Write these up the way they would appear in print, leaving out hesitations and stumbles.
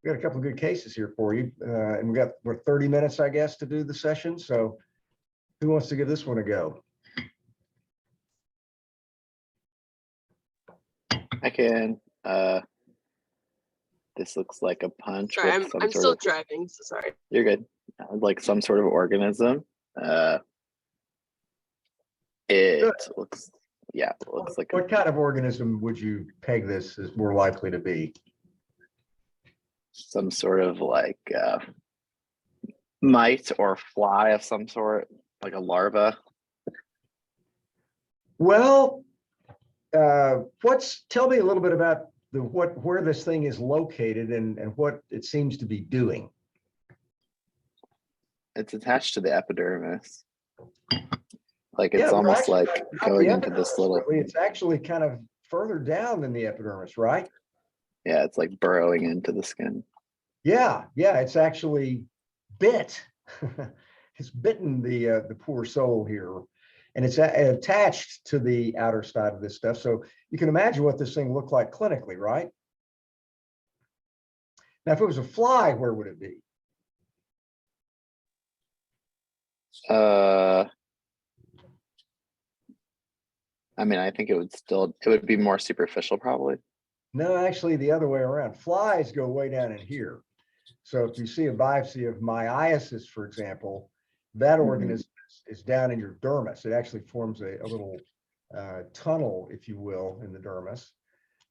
we got a couple of good cases here for you, and we got 30 minutes, I guess, to do the session. So, who wants to give this one a go? I can. This looks like a punch. Sorry, with I'm still driving, so sorry. You're good. Like some sort of organism. It looks, yeah, it looks like. What kind of organism would you peg this as more likely to be? Some sort of like mite or fly of some sort, like a larva. Well, tell me a little bit about where this thing is located and what it seems to be doing. It's attached to the epidermis. Like it's almost like going into this little. It's actually kind of further down than the epidermis, right? Yeah, it's like burrowing into the skin. Yeah, it's actually bit. It's bitten the poor soul here, and it's attached to the outer side of this stuff. So you can imagine what this thing looked like clinically, right? Now, if it was a fly, where would it be? I mean, I think it would be more superficial probably. No, actually the other way around. Flies go way down in here. So if you see a biopsy of myiasis, for example, that organism is down in your dermis. It actually forms a little tunnel, if you will, in the dermis.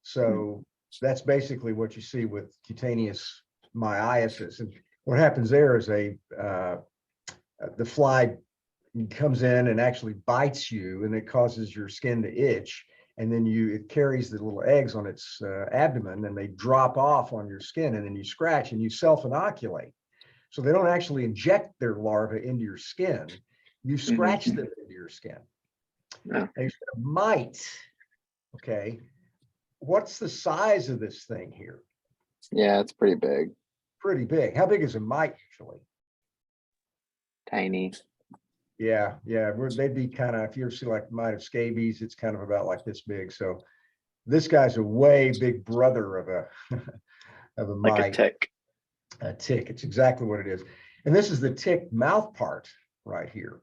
So that's basically what you see with cutaneous myiasis. And what happens there is the fly comes in and actually bites you, and it causes your skin to itch, and then it carries the little eggs on its abdomen, and they drop off on your skin, and then you scratch and you self-inoculate. So they don't actually inject their larvae into your skin, you scratch them into your skin. Yeah. And you said a mite. Okay, what's the size of this thing here? Yeah, it's pretty big. Pretty big. How big is a mite usually? Tiny. Yeah, they'd be kind of, if you ever see like mite of scabies, it's kind of about like this big. So this guy's a way big brother of a mite. Like a tick. A tick. It's exactly what it is. And this is the tick mouth part right here.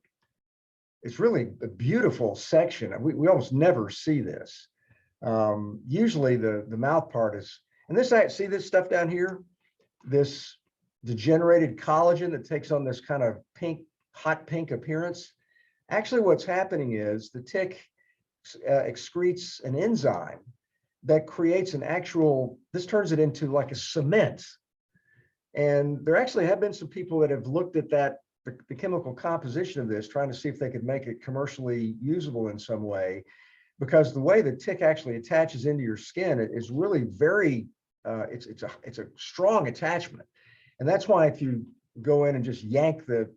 It's really a beautiful section. We almost never see this. Usually the mouth part is, and see this stuff down here, this degenerated collagen that takes on this kind of hot pink appearance. Actually, what's happening is the tick excretes an enzyme that creates this turns it into like a cement. And there actually have been some people that have looked at the chemical composition of this, trying to see if they could make it commercially usable in some way, because the way the tick actually attaches into your skin is really very, it's a strong attachment. And that's why if you go in and just yank the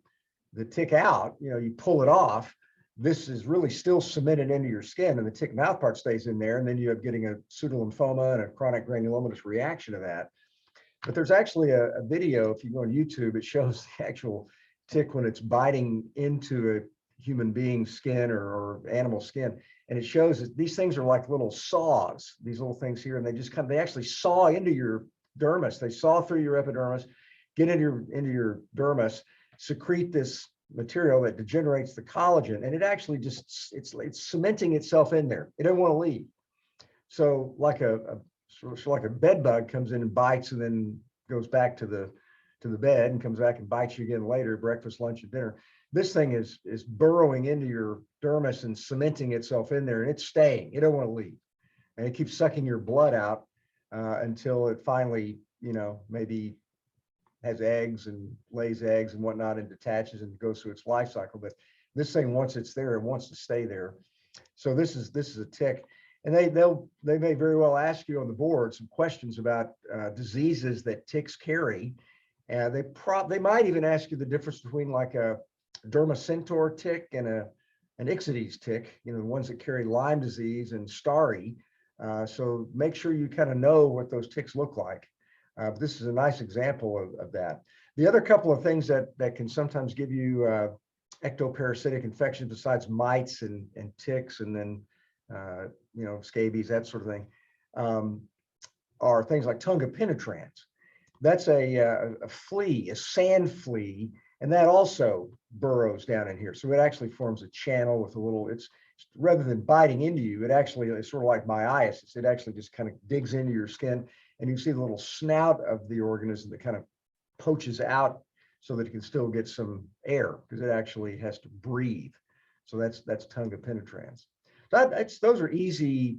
tick out, you pull it off, this is really still cemented into your skin, and the tick mouth part stays in there, and then you have getting a pseudolymphoma and a chronic granulomatous reaction to that. But there's actually a video, if you go on YouTube, it shows the actual tick when it's biting into a human being's skin or animal skin, and it shows that these things are like little saws, these little things here, and they actually saw into your dermis. They saw through your epidermis, get into your dermis, secrete this material that degenerates the collagen, and it actually just it's cementing itself in there. It doesn't want to leave. So like a bed bug comes in and bites and then goes back to the bed and comes back and bites you again later, breakfast, lunch, and dinner. This thing is burrowing into your dermis and cementing itself in there, and it's staying. It don't want to leave, and it keeps sucking your blood out until it finally, maybe has eggs and lays eggs and whatnot and detaches and goes through its life cycle. But this thing, once it's there, it wants to stay there. So this is a tick, and they may very well ask you on the board some questions about diseases that ticks carry, and they might even ask you the difference between like a dermacentor tick and an ixodes tick, the ones that carry Lyme disease and starry. So make sure you kind of know what those ticks look like. This is a nice example of that. The other couple of things that can sometimes give you ectoparasitic infections besides mites and ticks and then scabies, that sort of thing, are things like tunga penetrans. That's a flea, a sand flea, and that also burrows down in here. So it actually forms a channel with a little, it's rather than biting into you, it actually is sort of like myiasis. It actually just kind of digs into your skin, and you see the little snout of the organism that kind of poaches out so that it can still get some air, because it actually has to breathe. So that's tunga penetrans. Those are easy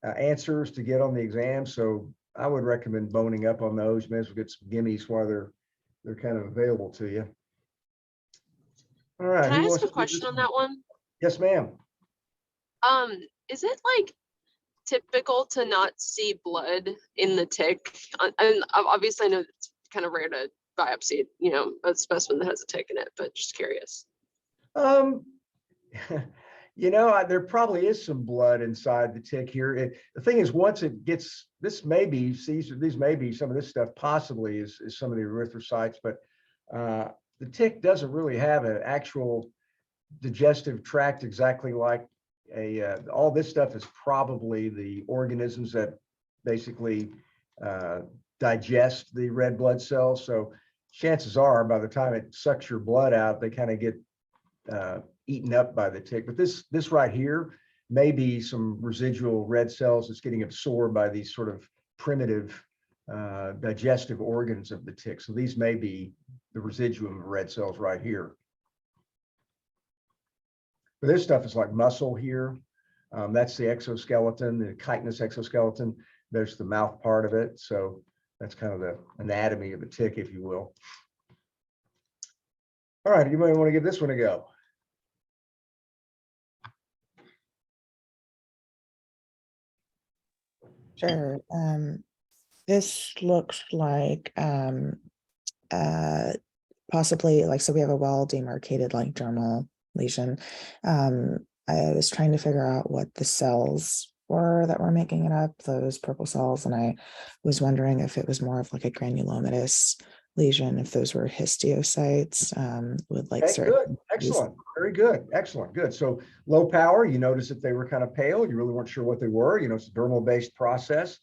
answers to get on the exam. So I would recommend boning up on those. You may as well get some gimmies while they're kind of available to you. All right. Can I ask a question on that one? Yes, ma'am. Is it like typical to not see blood in the tick? And obviously I know it's kind of rare to biopsy, you know, a specimen that has a tick in it, but just curious. You know, there probably is some blood inside the tick here. The thing is, once it gets, these may be some of this stuff possibly is some of the erythrocytes, but the tick doesn't really have an actual digestive tract exactly like all this stuff is probably the organisms that basically digest the red blood cells. So chances are by the time it sucks your blood out, they kind of get eaten up by the tick. But this right here may be some residual red cells that's getting absorbed by these sort of primitive digestive organs of the tick. So these may be the residuum of red cells right here. But this stuff is like muscle here. That's the exoskeleton, the chitinous exoskeleton. There's the mouth part of it. So that's kind of the anatomy of a tick, if you will. All right, you might want to give this one a go. Sure. This looks like possibly like, so we have a well demarcated like dermal lesion. I was trying to figure out what the cells were that were making it up, those purple cells, and I was wondering if it was more of like a granulomatous lesion, if those were histiocytes with like certain. Good, excellent, very good, excellent, good. So low power, you notice that they were kind of pale. You really weren't sure what they were. You know, it's a dermal based process.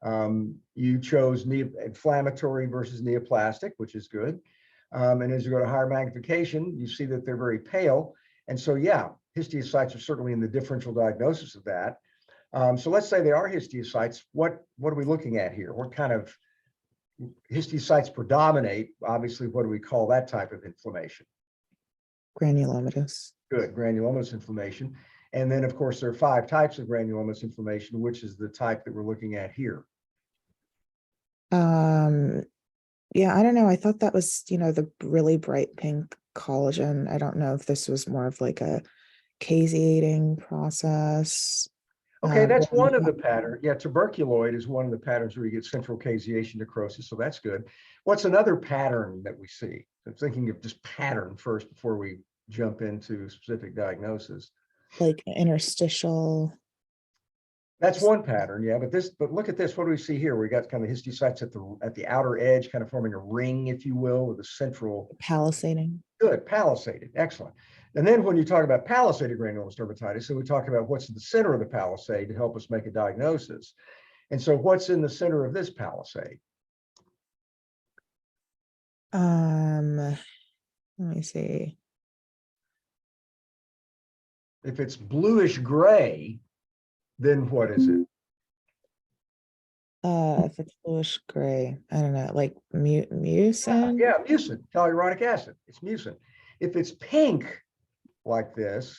You chose inflammatory versus neoplastic, which is good. And as you go to higher magnification, you see that they're very pale. And so, yeah, histiocytes are certainly in the differential diagnosis of that. So let's say they are histiocytes. What are we looking at here? What kind of histiocytes predominate? Obviously, what do we call that type of inflammation? Granulomatous. Good, granulomatous inflammation. And then, of course, there are 5 types of granulomatous inflammation, which is the type that we're looking at here. Yeah, I don't know. I thought that was, you know, the really bright pink collagen. I don't know if this was more of like a caseating process. Okay, that's one of the patterns. Yeah, tuberculoid is one of the patterns where you get central caseation necrosis, so that's good. What's another pattern that we see? I'm thinking of just pattern first before we jump into specific diagnosis. Like interstitial. That's one pattern, yeah. But look at this. What do we see here? We got kind of histiocytes at the outer edge, kind of forming a ring, if you will, with a central Palisading. Good, palisaded, excellent. And then when you talk about palisaded granulomatous dermatitis, so we talk about what's in the center of the palisade to help us make a diagnosis. And so what's in the center of this palisade? Let me see. If it's bluish gray, then what is it? If it's bluish gray, I don't know, like mucin. Yeah, mucin, hyaluronic acid. It's mucin. If it's pink like this,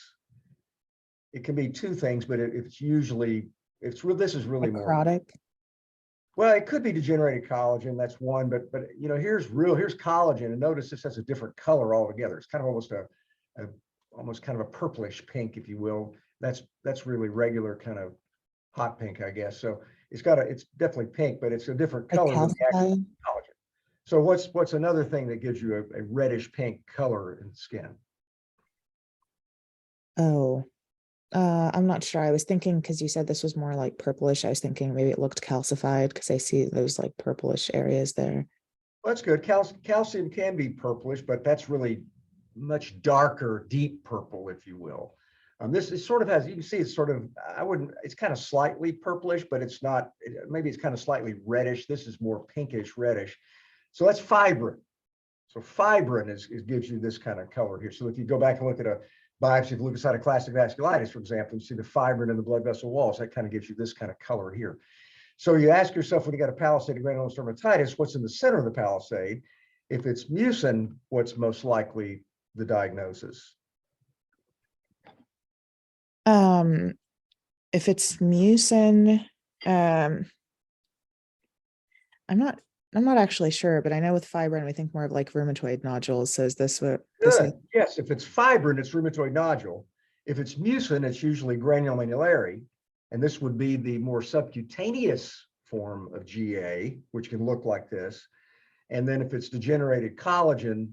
it can be 2 things, but it's usually this is really Necrotic. more. Well, it could be degenerated collagen. That's one, but you know, here's collagen, and notice this has a different color altogether. It's kind of almost kind of a purplish pink, if you will. That's really regular kind of hot pink, I guess. So it's definitely pink, but it's a different color than the actual collagen. So what's another thing that gives you a reddish pink color in the skin? Oh, I'm not sure. I was thinking, because you said this was more like purplish, I was thinking maybe it looked calcified because I see those like purplish areas there. Well, that's good. Calcium can be purplish, but that's really much darker, deep purple, if you will. This is sort of has, you can see it's sort of, it's kind of slightly purplish, but it's not, maybe it's kind of slightly reddish. This is more pinkish reddish. So that's fibrin. So fibrin gives you this kind of color here. So if you go back and look at a biopsy of leukocytoclastic vasculitis, for example, you see the fibrin in the blood vessel walls, that kind of gives you this kind of color here. So you ask yourself, when you got a palisade of granulomatous dermatitis, what's in the center of the palisade? If it's mucin, what's most likely the diagnosis? If it's mucin, I'm not actually sure, but I know with fibrin, we think more of like rheumatoid nodules. So is this what this is? Yes, if it's fibrin, it's rheumatoid nodule. If it's mucin, it's usually granulomannulary. And this would be the more subcutaneous form of GA, which can look like this. And then if it's degenerated collagen,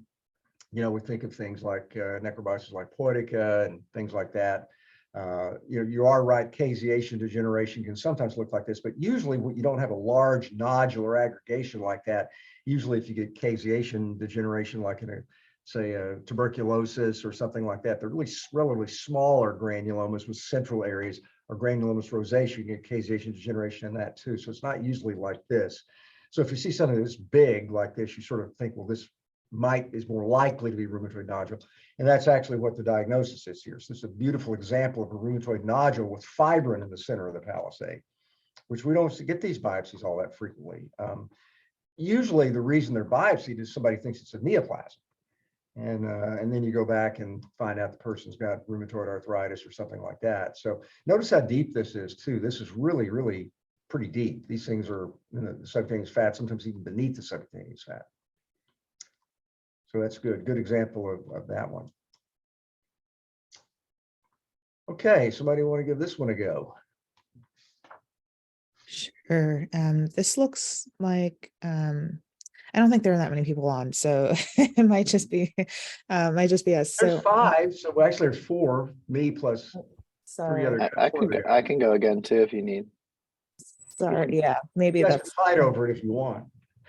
we think of things like necrobiosis lipoidica and things like that. You are right, caseation degeneration can sometimes look like this, but usually you don't have a large nodular aggregation like that. Usually if you get caseation degeneration, like in a tuberculosis or something like that, they're really relatively smaller granulomas with central areas, or granulomatous rosacea, you get caseation degeneration in that too. So it's not usually like this. So if you see something that's big like this, you sort of think, well, this is more likely to be rheumatoid nodule. And that's actually what the diagnosis is here. So this is a beautiful example of a rheumatoid nodule with fibrin in the center of the palisade, which we don't get these biopsies all that frequently. Usually the reason they're biopsied is somebody thinks it's a neoplasm. And then you go back and find out the person's got rheumatoid arthritis or something like that. So notice how deep this is too. This is really, really pretty deep. These things are the subcutaneous fat, sometimes even beneath the subcutaneous fat. So that's good. Good example of that one. Okay, somebody want to give this one a go? Sure. This looks like I don't think there are that many people on, so it might just be us. There's 5, so actually there's 4, me plus 3 other guys. I can go again too if you need. Sorry, yeah, maybe that's fight over it if you want.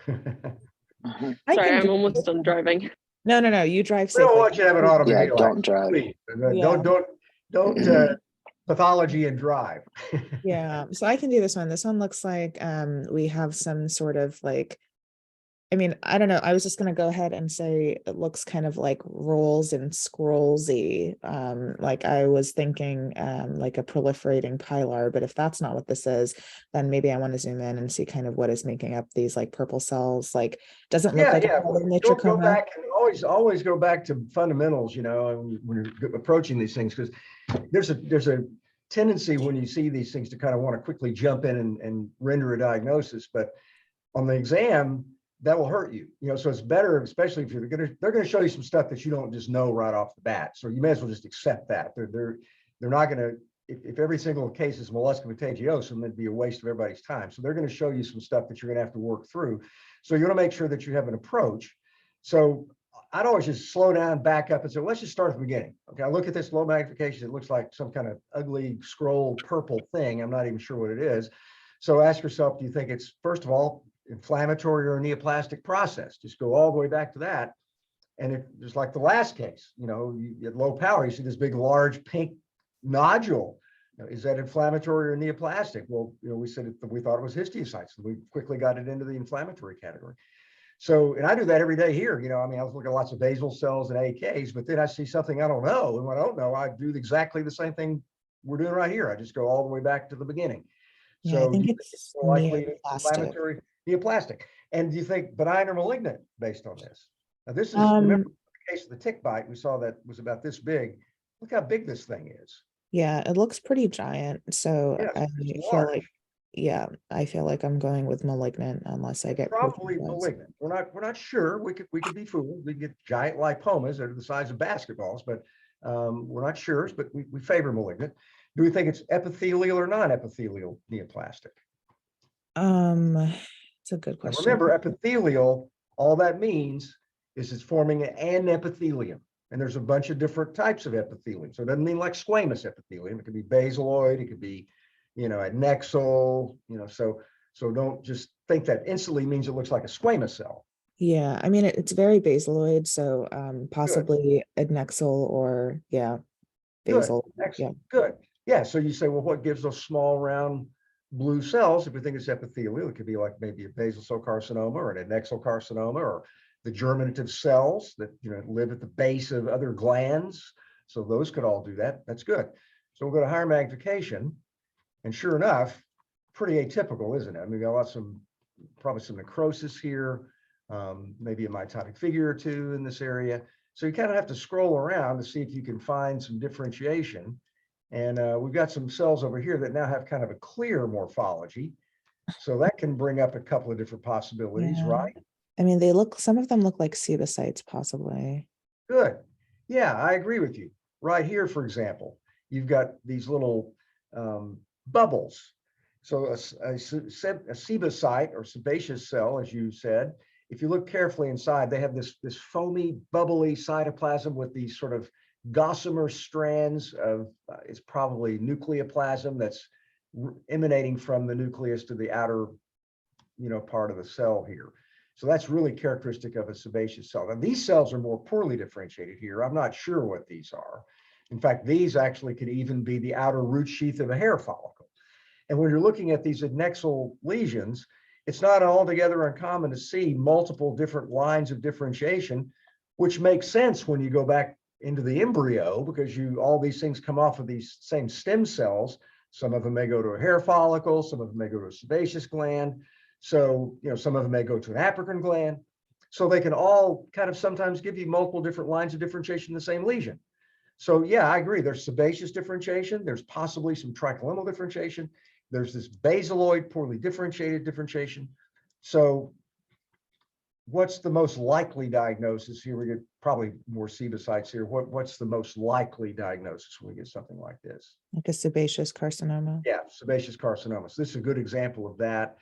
Sorry, I'm almost done driving. No, you drive We don't safely. want you to have an automobile. Yeah, don't drive. Please. Yeah. Don't pathology and drive. Yeah, so I can do this one. This one looks like we have some sort of like, I mean, I don't know. I was just going to go ahead and say it looks kind of like rolls and scrollsy. Like I was thinking like a proliferating pilar, but if that's not what this is, then maybe I want to zoom in and see kind of what is making up these like purple cells. Like, doesn't look like a go back and always go back to fundamentals, when you're approaching these things, because there's a tendency when you see these things to kind of want to quickly jump in and render a diagnosis, but on the exam, that will hurt you, so it's better, especially if they're going to show you some stuff that you don't just know right off the bat. So you may as well just accept that. They're not going to, if every single case is molluscum contagiosum, it'd be a waste of everybody's time. So they're going to show you some stuff that you're going to have to work through. So you want to make sure that you have an approach. So I'd always just slow down, back up and say, well, let's just start at the beginning. Okay, I look at this low magnification. It looks like some kind of ugly scroll purple thing. I'm not even sure what it is. So ask yourself, do you think it's, first of all, inflammatory or neoplastic process? Just go all the way back to that. And if just like the last case, you at low power, you see this big, large pink nodule. Is that inflammatory or neoplastic? Well, we said we thought it was histiocytes. So we quickly got it into the inflammatory category. So, and I do that every day here. I was looking at lots of basal cells and AKs, but then I see something I don't know. And when I don't know, I do exactly the same thing we're doing right here. I just go all the way back to the beginning. Yeah, So I think it's more likely neoplastic. inflammatory, neoplastic. And do you think benign or malignant based on this? Now this is, remember the case of the tick bite, we saw that was about this big. Look how big this thing is. Yeah, it looks pretty giant. So I feel like I'm going with malignant unless I get probably malignant. We're not sure. We could be fooled. We get giant lipomas that are the size of basketballs, but we're not sure. But we favor malignant. Do we think it's epithelial or non-epithelial neoplastic? It's a good question. Now remember, epithelial, all that means is it's forming an epithelium. And there's a bunch of different types of epithelium. So it doesn't mean like squamous epithelium. It could be basaloid, it could be, adnexal, so don't just think that instantly means it looks like a squamous cell. Yeah, I mean, it's very basaloid, so possibly adnexal or, yeah. basal. Good. Excellent. Good. Yeah. So you say, well, what gives those small round blue cells? If we think it's epithelial, it could be like maybe a basal cell carcinoma or an adnexal carcinoma, or the germinative cells that live at the base of other glands. So those could all do that. That's good. So we'll go to higher magnification, and sure enough, pretty atypical, isn't it? I mean, we got probably some necrosis here, maybe a mitotic figure or two in this area. So you kind of have to scroll around to see if you can find some differentiation. And we've got some cells over here that now have kind of a clear morphology. So that can bring up a couple of different possibilities, Yeah. right? I mean, some of them look like sebacites, possibly. Good. Yeah, I agree with you. Right here, for example, you've got these little bubbles. So a sebacite or sebaceous cell, as you said, if you look carefully inside, they have this foamy, bubbly cytoplasm with these sort of gossamer strands of, it's probably nucleoplasm that's emanating from the nucleus to the outer, part of the cell here. So that's really characteristic of a sebaceous cell. Now, these cells are more poorly differentiated here. I'm not sure what these are. In fact, these actually could even be the outer root sheath of a hair follicle. And when you're looking at these adnexal lesions, it's not altogether uncommon to see multiple different lines of differentiation, which makes sense when you go back into the embryo, because all these things come off of these same stem cells. Some of them may go to a hair follicle, some of them may go to a sebaceous gland. So, some of them may go to an apocrine gland. So they can all kind of sometimes give you multiple different lines of differentiation in the same lesion. So yeah, I agree. There's sebaceous differentiation. There's possibly some tricholinal differentiation. There's this basaloid, poorly differentiated differentiation. So what's the most likely diagnosis here? We get probably more sebacites here. What's the most likely diagnosis when we get something like this? Like a sebaceous carcinoma. Yeah, sebaceous carcinoma. So this is a good example of that.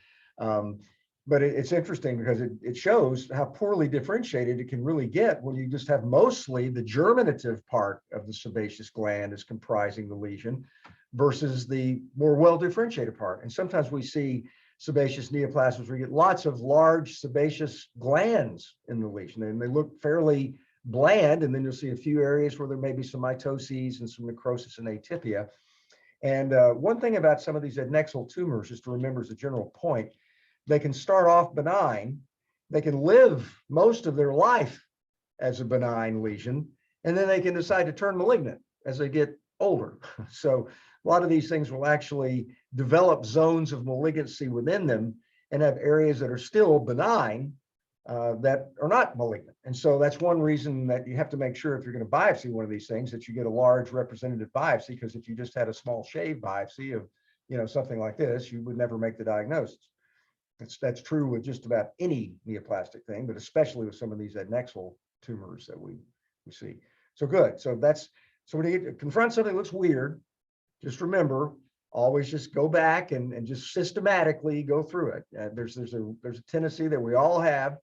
But it's interesting because it shows how poorly differentiated it can really get when you just have mostly the germinative part of the sebaceous gland is comprising the lesion versus the more well-differentiated part. And sometimes we see sebaceous neoplasms where you get lots of large sebaceous glands in the lesion, and they look fairly bland. And then you'll see a few areas where there may be some mitoses and some necrosis and atypia. And one thing about some of these adnexal tumors, just to remember as a general point, they can start off benign. They can live most of their life as a benign lesion, and then they can decide to turn malignant as they get older. So a lot of these things will actually develop zones of malignancy within them and have areas that are still benign that are not malignant. And so that's one reason that you have to make sure if you're going to biopsy one of these things that you get a large representative biopsy, because if you just had a small shave biopsy of something like this, you would never make the diagnosis. That's true with just about any neoplastic thing, but especially with some of these adnexal tumors that we see. So good. So when you confront something that looks weird, just remember, always just go back and just systematically go through it. There's a tendency that we all have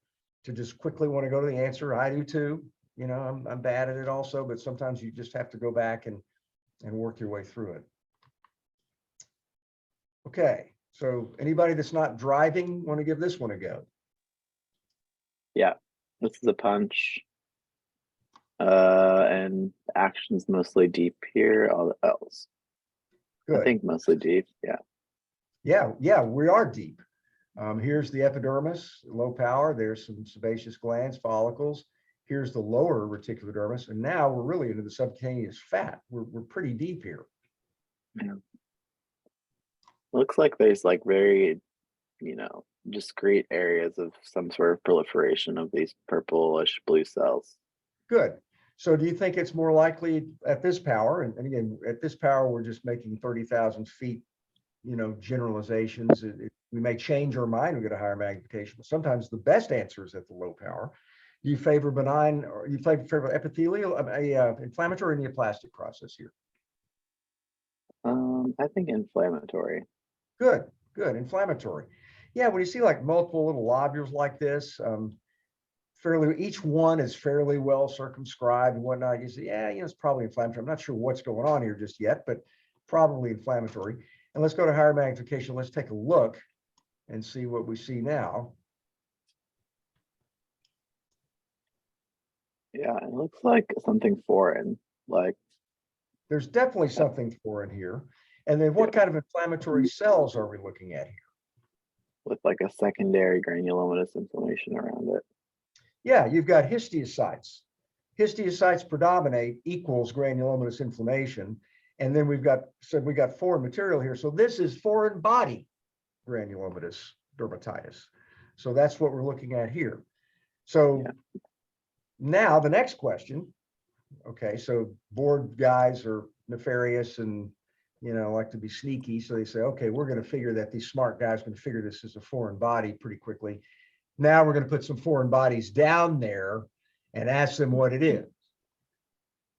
to just quickly want to go to the answer. I do too. I'm bad at it also, but sometimes you just have to go back and work your way through it. Okay. So anybody that's not driving want to give this one a go? Yeah, this is a punch. And action's mostly deep here, all else. Good. I think mostly deep, yeah. Yeah, we are deep. Here's the epidermis, low power. There's some sebaceous glands, follicles. Here's the lower reticular dermis. And now we're really into the subcutaneous fat. We're pretty deep here. Yeah. Looks like there's like very, discrete areas of some sort of proliferation of these purplish blue cells. Good. So do you think it's more likely at this power, and again, at this power, we're just making 30,000 feet, generalizations. We may change our mind, we get a higher magnification, but sometimes the best answer is at the low power. Do you favor benign, or you favor epithelial, inflammatory neoplastic process here? I think inflammatory. Good, inflammatory. Yeah, when you see like multiple little lobules like this, each one is fairly well circumscribed and whatnot, you say, yeah, it's probably inflammatory. I'm not sure what's going on here just yet, but probably inflammatory. And let's go to higher magnification. Let's take a look and see what we see now. Yeah, it looks like something foreign, like There's definitely something foreign here. And then what kind of inflammatory cells are we looking at here? With like a secondary granulomatous inflammation around it. Yeah, you've got histiocytes. Histiocytes predominate equals granulomatous inflammation. And then we got foreign material here. So this is foreign body granulomatous dermatitis. So that's what we're looking at here. So now the next question. Okay, so board guys are nefarious and, you know, like to be sneaky. So they say, okay, we're going to figure that these smart guys are going to figure this is a foreign body pretty quickly. Now we're going to put some foreign bodies down there and ask them what it is.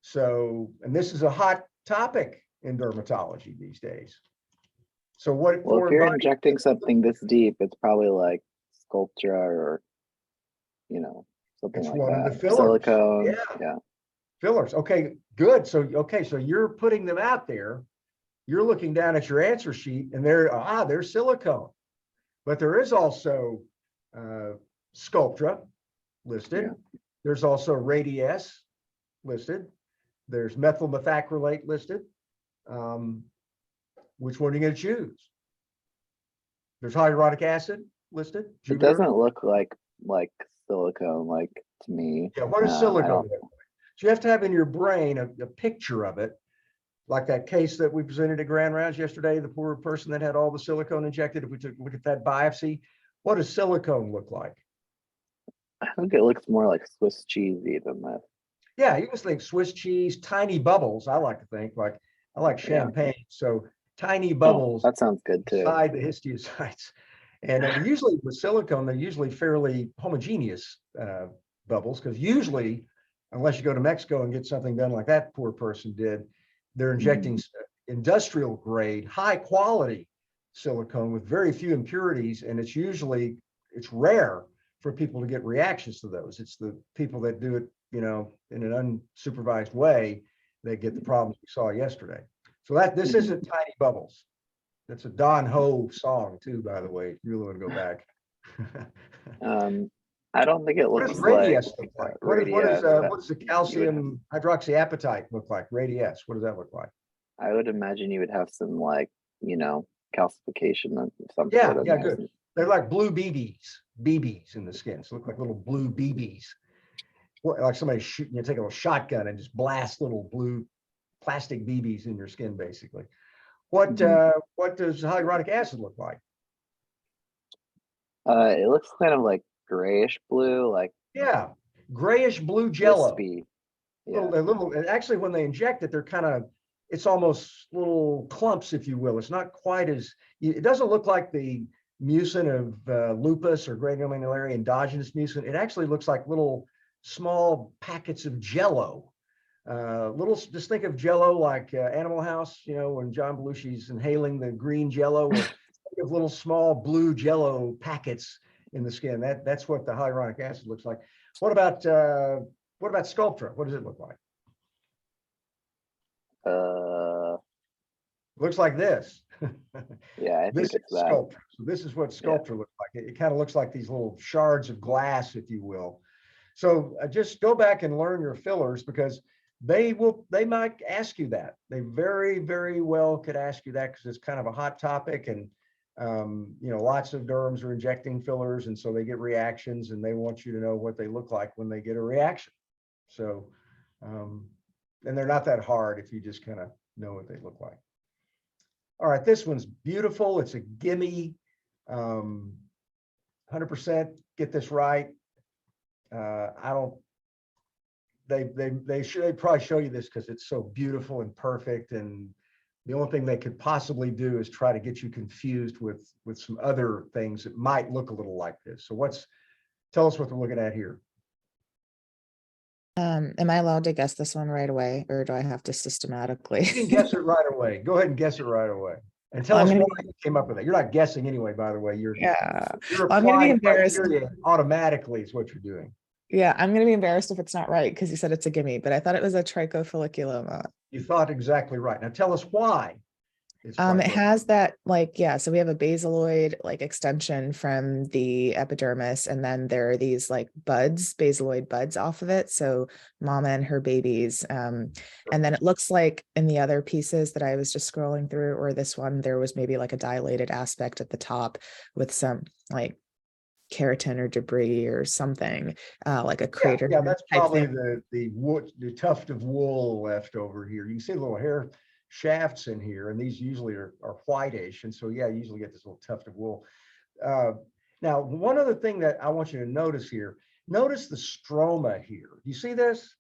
So, and this is a hot topic in dermatology these days. So what? Well, if you're injecting something this deep, it's probably like Sculptra or, you know, something like one that. of the fillers. Silicone. Yeah. Fillers. Okay, good. So, okay, so you're putting them out there. You're looking down at your answer sheet and there's silicone. But there is also Sculptra listed. Yeah. There's also Radiesse listed. There's methyl methacrylate listed. Which one are you going to choose? There's hyaluronic acid listed. It doesn't look like silicone, like to me. Yeah, what is silicone look like? So you have to have in your brain a picture of it, like that case that we presented at Grand Rounds yesterday, the poor person that had all the silicone injected. If we took a look at that biopsy, what does silicone look like? I think it looks more like Swiss cheesy than that. Yeah, you just think Swiss cheese, tiny bubbles. I like to think like I like champagne. Yeah. So tiny bubbles. That sounds good too. Inside the histiocytes. And usually with silicone, they're usually fairly homogeneous bubbles, because usually, unless you go to Mexico and get something done like that poor person did, they're injecting industrial grade, high quality silicone with very few impurities. And it's rare for people to get reactions to those. It's the people that do it, you know, in an unsupervised way, that get the problems we saw yesterday. So this isn't tiny bubbles. That's a Don Ho song too, by the way, if you really want to go back. I don't think it looks like. What does Radiesse look like? What does the calcium hydroxyapatite look like? Radiesse, what does that look like? I would imagine you would have some, like, you know, calcification of some sort of. Yeah, good. They're like blue BBs in the skin. So look like little blue BBs. Like somebody take a little shotgun and just blast little blue plastic BBs in your skin, basically. What does hyaluronic acid look like? It looks kind of like grayish blue, like grayish blue jello. Wispy. Yeah. Actually, when they inject it, it's almost little clumps, if you will. It's not quite it doesn't look like the mucin of lupus or granulomedullary endogenous mucin. It actually looks like little small packets of jello. Just think of jello like Animal House, you know, when John Belushi's inhaling the green jello, think of little small blue jello packets in the skin. That's what the hyaluronic acid looks like. What about Sculptra? What does it look like? Looks like this. Yeah, I think it's that. Sculptra. So this is what Sculptra looks like. It kind of looks like these little shards of glass, if you will. So just go back and learn your fillers, because they might ask you that. They very, very well could ask you that, because it's kind of a hot topic, and you know, lots of derms are injecting fillers, and so they get reactions, and they want you to know what they look like when they get a reaction. So, and they're not that hard if you just kind of know what they look like. All right, this one's beautiful. It's a gimme. 100% get this right. They should probably show you this because it's so beautiful and perfect, and the only thing they could possibly do is try to get you confused with some other things that might look a little like this. So tell us what we're looking at here. Am I allowed to guess this one right away, or do I have to systematically? You can guess it right away. Go ahead and guess it right away. And tell us why you came up with it. You're not guessing anyway, by the way. You're I'm going to be embarrassed. Automatically is what you're doing. Yeah, I'm going to be embarrassed if it's not right, because you said it's a gimme, but I thought it was a Trichofolliculoma. You thought exactly right. Now tell us why It's It fibro- has that like, yeah, so we have a basaloid like extension from the epidermis, and then there are these like buds, basaloid buds off of it. So mama and her babies. And then it looks like in the other pieces that I was just scrolling through, or this one, there was maybe like a dilated aspect at the top with some like keratin or debris or something, like a Yeah, crater yeah, that's type probably thing. the wood, the tuft of wool left over here. You can see little hair shafts in here, and these usually are whitish. And so, yeah, you usually get this little tuft of wool. Uh, Now, one other thing that I want you to notice here, notice the stroma here. You see this?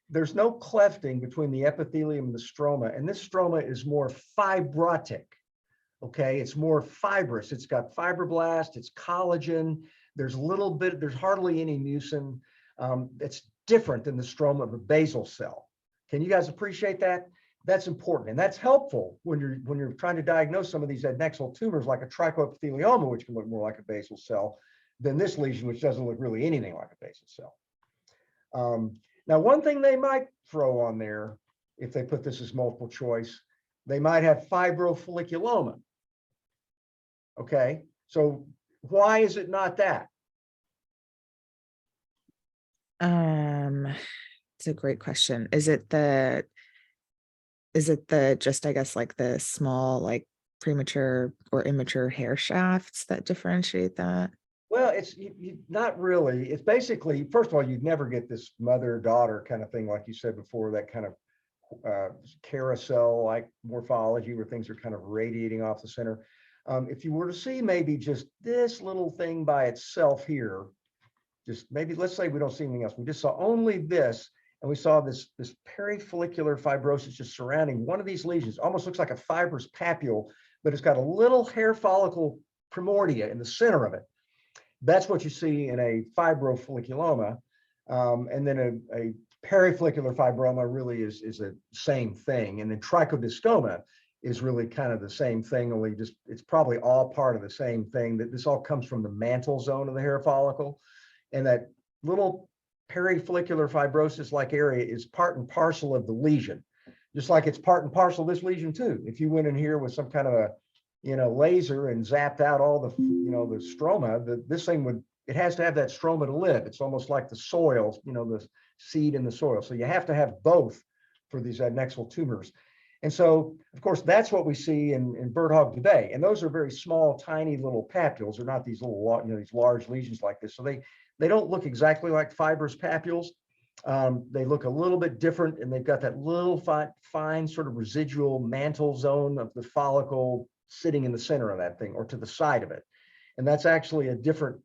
There's no clefting between the epithelium and the stroma, and this stroma is more fibrotic. Okay, it's more fibrous. It's got fibroblast, it's collagen. There's a little bit, there's hardly any mucin. It's different than the stroma of a basal cell. Can you guys appreciate that? That's important, and that's helpful when you're trying to diagnose some of these adnexal tumors, like a trichoepithelioma, which can look more like a basal cell than this lesion, which doesn't look really anything like a basal cell. Now, one thing they might throw on there, if they put this as multiple choice, they might have fibrofolliculoma. Okay, so why is it not that? It's a great question. Is it the just, I guess, like the small, like premature or immature hair shafts that differentiate that? Well, it's not really. It's basically, first of all, you'd never get this mother-daughter kind of thing, like you said before, that kind of carousel-like morphology where things are kind of radiating off the center. If you were to see maybe just this little thing by itself here, just maybe, let's say we don't see anything else, we just saw only this, and we saw this perifollicular fibrosis just surrounding one of these lesions. Almost looks like a fibrous papule, but it's got a little hair follicle primordia in the center of it. That's what you see in a fibrofolliculoma. And then a perifollicular fibroma really is the same thing. And then trichodiscoma is really kind of the same thing, only just it's probably all part of the same thing. That this all comes from the mantle zone of the hair follicle, and that little perifollicular fibrosis-like area is part and parcel of the lesion, just like it's part and parcel of this lesion too. If you went in here with some kind of a laser and zapped out all the the stroma, this thing would, it has to have that stroma to live. It's almost like the soil, the seed in the soil. So you have to have both for these adnexal tumors. And so, of course, that's what we see in bird hog today. And those are very small, tiny little papules. They're not these little, these large lesions like this. So they don't look exactly like fibrous papules. They look a little bit different, and they've got that little fine sort of residual mantle zone of the follicle sitting in the center of that thing, or to the side of it. And that's actually a different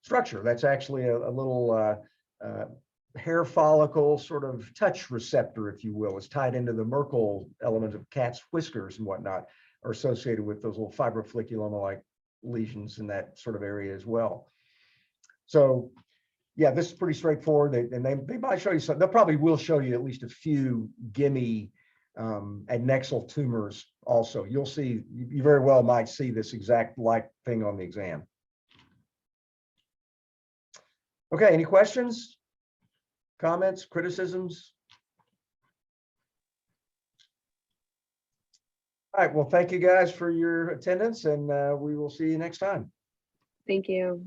structure. That's actually a little hair follicle sort of touch receptor, if you will. It's tied into the Merkel element of cat's whiskers and whatnot, are associated with those little fibrofolliculoma-like lesions in that sort of area as well. So yeah, this is pretty straightforward. And they might show you some, they probably will show you at least a few gimme adnexal tumors also. You'll see, you very well might see this exact like thing on the exam. Okay, any questions, comments, criticisms? All right, well, thank you guys for your attendance, and we will see you next time. Thank you.